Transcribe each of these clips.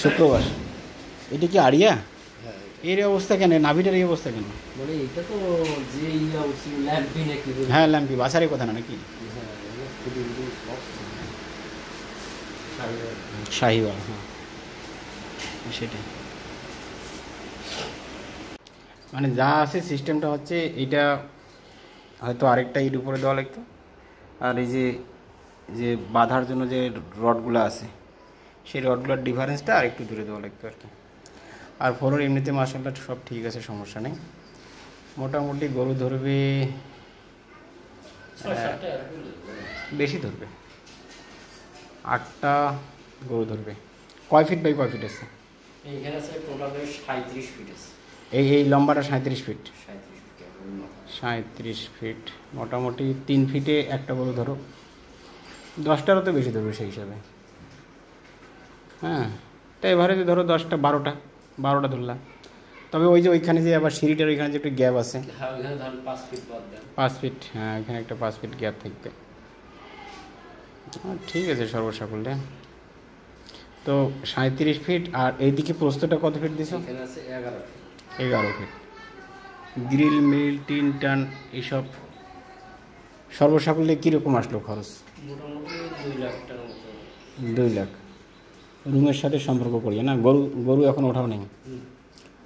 শুক্রবার। এটা কি আড়িয়া? এর অবস্থা কেন, নাভিটার এই অবস্থা কেন? মানে এটা তো যে ল্যাম্পি নাকি? হ্যাঁ ল্যাম্পি, বাসারের কথা না নাকি? শাহিওয়াল, হ্যাঁ সেটাই। মানে যা আছে সিস্টেমটা হচ্ছে এইটা, হয়তো আরেকটা এর উপরে দেওয়া লাগতো। আর এই যে যে বাঁধার জন্য যে রডগুলো আছে, সেই রডগুলোর ডিফারেন্সটা আর একটু দূরে দেওয়া লাগতো আর কি। আর ফলোর এমনিতে মাশাআল্লাহ সব ঠিক আছে, সমস্যা নেই। মোটামুটি গরু ধরবে, বেশি ধরবে, 8টা গরু ধরবে। কয় ফিট বাই কয় ফিট আছে? এইখানে আছে টোটাল 37 ফিট আছে। এই লম্বাটা 37 ফিট। 37 ফিট, মোটামুটি 3 ফিটে একটা গরু ধরো, 10টারও তো বেশি ধরবে সেই হিসাবে। হ্যাঁ, তাই এভারেজে ধরো 10টা 12টা ধরলাম। তবে ওই যে ওইখানে যে আবার সিঁড়িটার ওইখানে যে একটু গ্যাপ আছে, 5 ফিট, হ্যাঁ এখানে একটা 5 ফিট গ্যাপ থাকবে। ঠিক আছে সর্বসাকুল্যে। তো 37 ফিট। আর এইদিকে প্রস্থটা কত ফিট দিছো? 11 ফিট। গ্রিল মিল টিন টান এইসব সর্বসাকুল্যে কীরকম আসলো খরচ? মোটামুটি 2 লাখ টাকার মতো। 2 লাখ। রুমের সাথে সম্পর্ক করিয়ে না? গরু এখন ওঠাও নেই,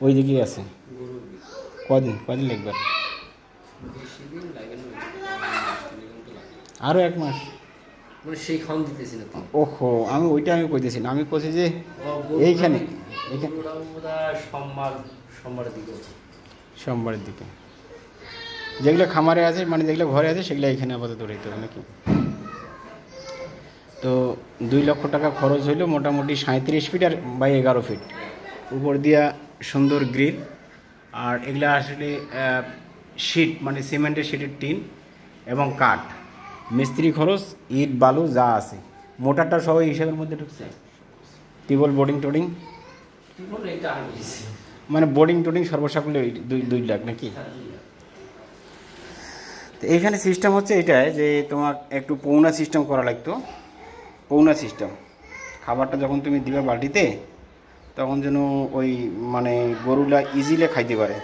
ওই দিকেই আছে। কদিন লাগবে? আরও 1 মাস। মানে সেই খান দিতেছি না। ওহো, আমি কইতেছি না, আমি কইছি যে এইখানে সোমবারের দিকে যেগুলো খামারে আছে, মানে যেগুলো ঘরে আছে সেগুলো এখানে আপাতত রইতে হবে নাকি? তো 2 লক্ষ টাকা খরচ হইলো, মোটামুটি 37 ফিট আর বাই 11 ফিট উপর দিয়া সুন্দর গ্রিল। আর এগুলো আসলে শিট, মানে সিমেন্টের শিটের টিন এবং কাঠ। মিস্ত্রি খরচ, ইট বালু যা আছে, মোটারটা সবাই হিসাবের মধ্যে ঢুকছে। টিবল বোর্ডিং টোডিং, মানে বোর্ডিং টোডিং সর্বসাকুল্যে 2 লাখ নাকি? তো এইখানে সিস্টেম হচ্ছে এটাই যে তোমার একটু পৌনা সিস্টেম করা লাগতো। পৌনা সিস্টেম, খাবারটা যখন তুমি দিবে বালতিতে, তখন যেন ওই মানে গরুলা ইজিলি খাইতে পারে,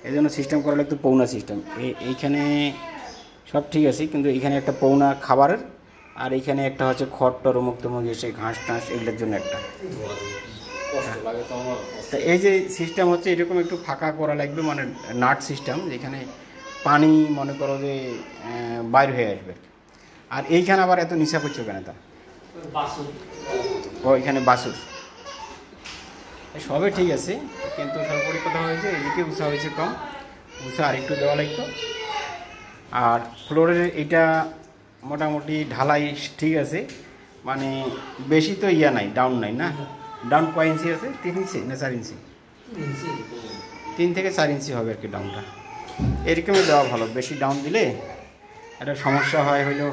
এই জন্য সিস্টেম করা লাগতো পৌনা সিস্টেম। এইখানে সব ঠিক আছে, কিন্তু এখানে একটা পৌনা খাবারের, আর এইখানে একটা হচ্ছে খড়টর মুক্ত মুখ এসে ঘাস টাস এগুলোর জন্য একটা। তা এই যে সিস্টেম হচ্ছে এরকম একটু ফাঁকা করা লাগবে, মানে নাট সিস্টেম, যেখানে পানি মনে করো যে বাইর হয়ে আসবে। আর এইখানে আবার এত নিশা করছো কেন? তা ও এখানে বাসুর সবে ঠিক আছে, কিন্তু সর্বোপরি কথা হয়েছে এদিকে উষা হয়েছে কম, উষা আর একটু দেওয়া লাগতো। আর ফ্লোরের এটা মোটামুটি ঢালাই ঠিক আছে, মানে বেশি তো ইয়া নাই, ডাউন নাই না? ডাউন কয় ইঞ্চি আছে? 3 ইঞ্চি না 4 ইঞ্চি? 3 থেকে 4 ইঞ্চি হবে আর কি ডাউনটা। এরকমই দেওয়া ভালো, বেশি ডাউন দিলে একটা সমস্যা হয়, হইলো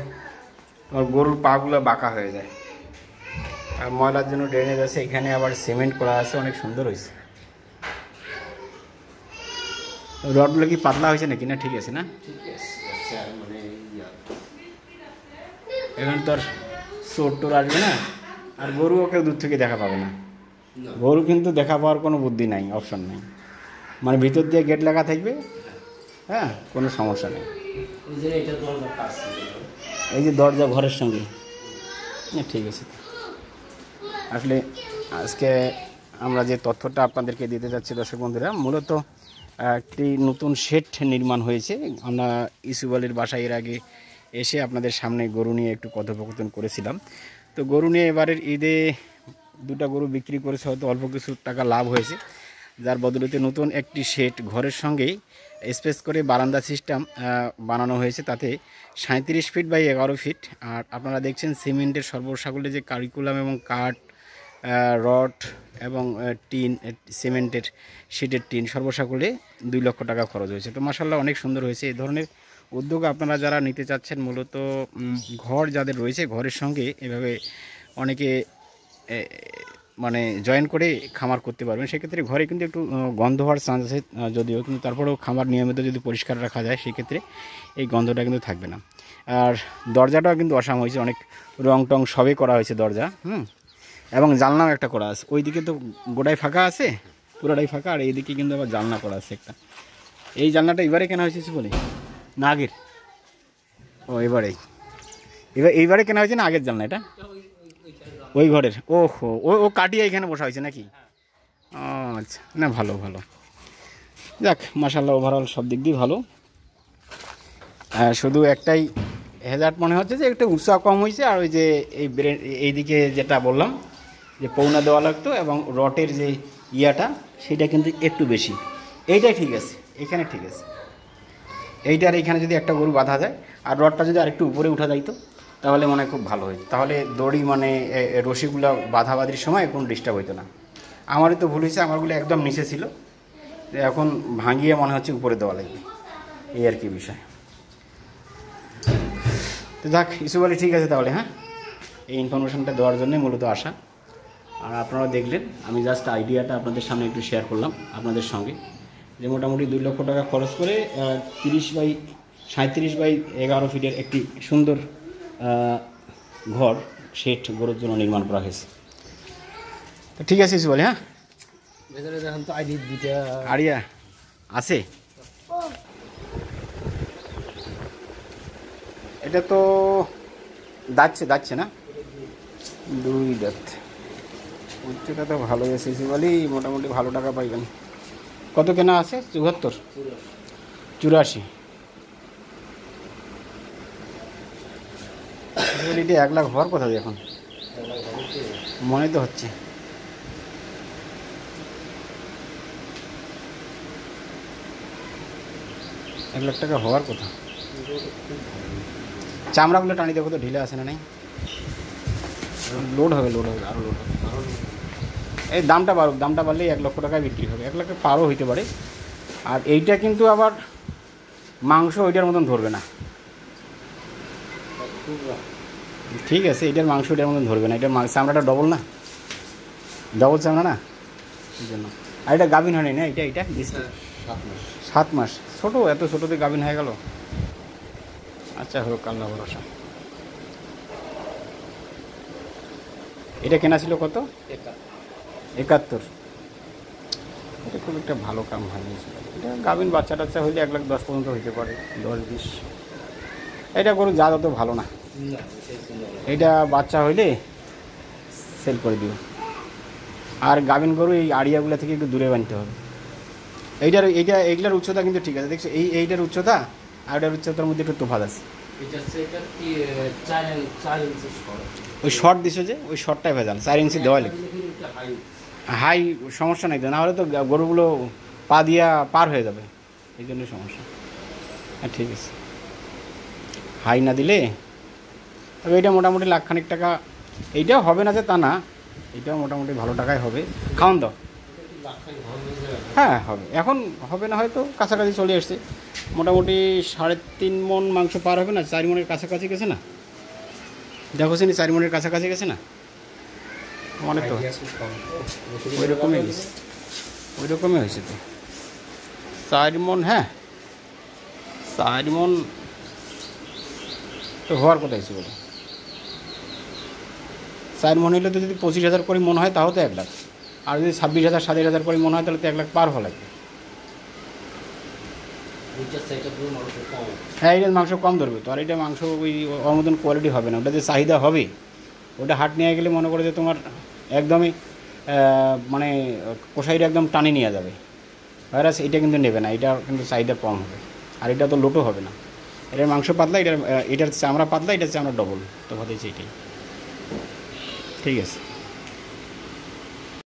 তোমার গরুর পাগুলো বাঁকা হয়ে যায়। আর ময়লার জন্য ড্রেনেজ আছে, এখানে আবার সিমেন্ট করা আছে, অনেক সুন্দর হয়েছে। রডগুলো কি পাতলা হয়েছে নাকি? না ঠিক আছে না? এখানে তো আর চোর টোর আসবে না, আর গরুও কেউ দূর থেকে দেখা পাবে না। গরু কিন্তু দেখা পাওয়ার কোনো বুদ্ধি নাই, অপশন নাই, মানে ভিতর দিয়ে গেট লাগা থাকবে। হ্যাঁ, কোনো সমস্যা নেই। এই যে দরজা ঘরের সঙ্গে, হ্যাঁ ঠিক আছে। আসলে আজকে আমরা যে তথ্যটা আপনাদেরকে দিতে যাচ্ছি দর্শক বন্ধুরা, মূলত একটি নতুন শেড নির্মাণ হয়েছে। আমরা ইউসুফ আলীর বাসায় এর আগে এসে আপনাদের সামনে গরু নিয়ে একটু কথোপকথন করেছিলাম। তো গরু নিয়ে এবারের ঈদে 2টা গরু বিক্রি করেছে, হয়তো অল্প কিছু টাকা লাভ হয়েছে, যার বদলতে নতুন একটি শেড ঘরের সঙ্গেই স্পেস করে বারান্দা সিস্টেম বানানো হয়েছে, তাতে 37 ফিট বাই 11 ফিট। আর আপনারা দেখছেন সিমেন্টের সর্বসাকুল্যে যে কারিকুলাম এবং কাঠ, রড এবং টিন, সিমেন্টের শিটের টিন সর্বসাকুল্যে 2 লক্ষ টাকা খরচ হয়েছে। তো মাশাআল্লাহ অনেক সুন্দর হয়েছে। এই ধরনের উদ্যোগ আপনারা যারা নিতে চাচ্ছেন, মূলত ঘর যাদের রয়েছে, ঘরের সঙ্গে এভাবে অনেকে মানে জয়েন করে খামার করতে পারবেন। সেক্ষেত্রে ঘরে কিন্তু একটু গন্ধ হওয়ার চান্স আছে যদিও, কিন্তু তারপরেও খামার নিয়মিত যদি পরিষ্কার রাখা যায় সেক্ষেত্রে এই গন্ধটা কিন্তু থাকবে না। আর দরজাটাও কিন্তু অসাম হয়েছে, অনেক রং টং সবই করা হয়েছে দরজা, এবং জানলাও একটা করা আছে। ওইদিকে তো গোটাই ফাঁকা আছে, পুরোটাই ফাঁকা, আর এইদিকে কিন্তু আবার জানলা করা আছে একটা। এই জানলাটা এবারে কেনা হয়েছে বলে না আগের? ও এইবারে কেনা হয়েছে না আগের জানলা এটা? ওই ঘরের, ওহো, ও কাটিয়ে এখানে বসা হয়েছে নাকি? ও আচ্ছা, না ভালো ভালো, যাক মাশাআল্লাহ, ওভারঅল সব দিক দিয়ে ভালো। শুধু একটাই হেজার্ট মনে হচ্ছে যে একটু উৎসাহ কম হয়েছে, আর ওই যে এইদিকে যেটা বললাম যে পৌনা দেওয়া লাগতো এবং রটের যে ইয়াটা সেটা কিন্তু একটু বেশি। এইটাই ঠিক আছে, এখানে ঠিক আছে। এইটার এইখানে যদি একটা গরু বাঁধা যায় আর রডটা যদি আরেকটু উপরে উঠা যাইতো তাহলে মনে হয় খুব ভালো হতো, তাহলে দড়ি মানে রশিগুলো বাঁধাবাঁধির সময় কোনো ডিস্টার্ব হইতো না। আমারই তো ভুল হয়েছে, আমারগুলো একদম নিচে ছিল, এখন ভাঙিয়ে মনে হচ্ছে উপরে দেওয়া লাগবে, এই আর কি বিষয়। তো যাক ইসুফ আলী, ঠিক আছে তাহলে। হ্যাঁ, এই ইনফরমেশনটা দেওয়ার জন্যই মূলত আসা। আর আপনারা দেখলেন, আমি জাস্ট আইডিয়াটা আপনাদের সামনে একটু শেয়ার করলাম আপনাদের সঙ্গে, যে মোটামুটি 2 লক্ষ টাকা খরচ করে 37 বাই 11 ফিটের একটি সুন্দর ঘর শেড গরুর জন্য নির্মাণ করা হয়েছে। তো ঠিক আছে ইসুফ আলী। হ্যাঁ, ভেতরে দেখেন তো আইডি দুইটা আরিয়া আছে। এটা তো দাচ্ছে না, 2 দাঁত। উচ্চতা তো ভালোই আছে বলি, মোটামুটি ভালো টাকা পাইবেন। কত কেনা আছে? 74, 84। এটা 1 লাখ হওয়ার কথা এখন মনে তো হচ্ছে। এক লাখ টাকা হওয়ার কথা। চামড়াগুলো টানি দেখো তো ঢিলে আছে না নাই? লোড হবে আরও লোড হবে। এই দামটা বাড়লেই 1 লক্ষ টাকায় বিক্রি হবে, 1 লাখ পারও হইতে পারে। আর এইটা কিন্তু আবার মাংস ওইটার মতন ধরবে না, ঠিক আছে? এটার মাংস ওইটার মতন ধরবে না, এটার চামড়াটা ডবল চামড়া না, এই জন্য। আর এটা গাভিন হয়নি না, এটা 7 মাস। ছোটো, এত ছোটোতে গাভিন হয়ে গেল। আচ্ছা হোক, আল্লাহ ভরসা। এটা কেনা ছিল কত? 71। এটা খুব একটা ভালো কাম হয়নি। এটা গাভিন বাচ্চা টাচ্চা হইলে 1 লাখ 10 পর্যন্ত হইতে পারে, 10-20। এটা গরু যা তত ভালো না, এটা বাচ্চা হইলে সেল করে দিও। আর গাভিন গরু এই আড়িয়াগুলো থেকে একটু দূরে বানতে হবে। এইগুলার উচ্চতা কিন্তু ঠিক আছে, দেখছো? এইটার উচ্চতা আর এটার উচ্চতার মধ্যে একটু তফাৎ আছে। ওই শর্ট দিছো যে, ওই শর্টটাই ভেজাল। 4 ইঞ্চি দেওয়া লাগে। হাই সমস্যা নাই তো, না হলে তো গরুগুলো পা দিয়া পার হয়ে যাবে, এই জন্য সমস্যা। হ্যাঁ ঠিক আছে, হাই না দিলে। তবে এটা মোটামুটি 1 লাখ খানিক টাকা। এইটাও হবে না যে তা না, এটাও মোটামুটি ভালো টাকায় হবে। খাওয়ান দাও। হ্যাঁ হবে, এখন হবে না হয়তো, কাছাকাছি চলে এসছে। মোটামুটি 3.5 মণ মাংস পার হবে না, 4 মণের কাছাকাছি গেছে না? দেখো চিনি 4 মণের কাছাকাছি গেছে না? মনে তো ওই রকমই হয়েছে তো। 4 মণ, হ্যাঁ 4 মণ তো হওয়ার কথা হয়েছে বলে। 4 মণ হইলে তো যদি 25,000 করে মন হয় তাও তো 1 লাখ। আর যদি 26,000 27,000 করে মনে হয় তাহলে তো 1 লাখ পার হওয়া লাগবে। হ্যাঁ, এটার মাংস কম ধরবে তো, আর এটা মাংস ওই ওর মতন কোয়ালিটি হবে না। ওটা যে চাহিদা হবে, ওটা হাট নিয়ে গেলে মনে করে যে তোমার একদমই মানে কষাইটা একদম টানি নিয়ে যাবে। ভাইরাস এটা কিন্তু নেবে না, এটা কিন্তু চাহিদা কম হবে। আর এটা তো লোটো হবে না। এটার মাংস পাতলা, এটার চামড়া পাতলা, এটার চামড়া ডবল, তো হতেছে এটাই। ঠিক আছে।